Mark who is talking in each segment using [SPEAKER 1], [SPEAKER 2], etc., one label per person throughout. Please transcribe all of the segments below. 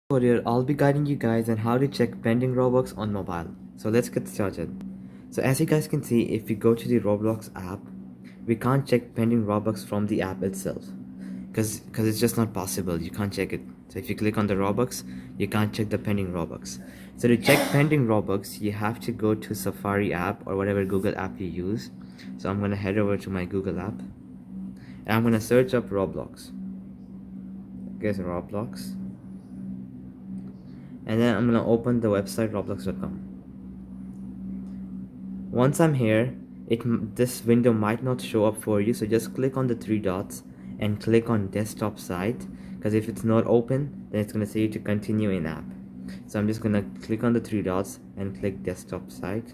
[SPEAKER 1] Here I'll be guiding you guys on how to check pending Robux on mobile. So let's get started. So as you guys can see, if we go to the Roblox app, we can't check pending Robux from the app itself because it's just not possible. You can't check it. So if you click on the Robux, you can't check the pending Robux. So to check pending Robux, you have to go to Safari app or whatever Google app you use. So I'm gonna head over to my Google app and I'm gonna search up Roblox. Guess Roblox. And then I'm gonna open the website roblox.com. Once I'm here, this window might not show up for you, so just click on the three dots and click on desktop site, because if it's not open, then it's gonna say you to continue in app. So I'm just gonna click on the three dots and click desktop site.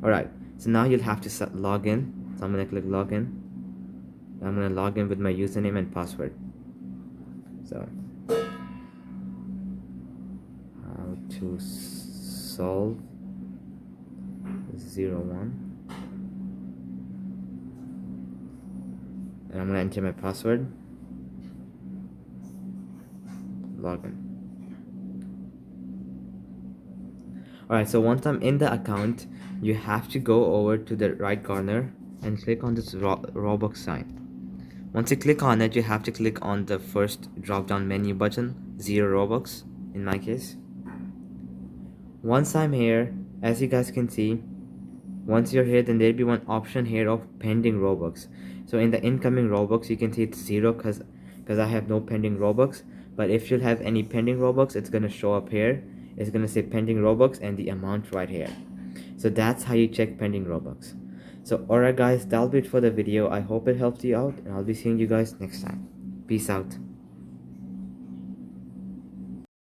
[SPEAKER 1] Alright, so now you'll have to log in. So I'm gonna click login. I'm gonna log in with my username and password. So how to solve 01, and I'm gonna enter my password. Login. Alright, so once I'm in the account, you have to go over to the right corner and click on this Robux sign. Once you click on it, you have to click on the first drop down menu button, 0 Robux in my case. Once I'm here, as you guys can see, once you're here, then there'll be one option here of pending Robux. So in the incoming Robux, you can see it's 0 because I have no pending Robux. But if you have any pending Robux, it's gonna show up here. It's gonna say pending Robux and the amount right here. So that's how you check pending Robux. So alright guys, that'll be it for the video. I hope it helped you out, and I'll be seeing you guys next time. Peace out.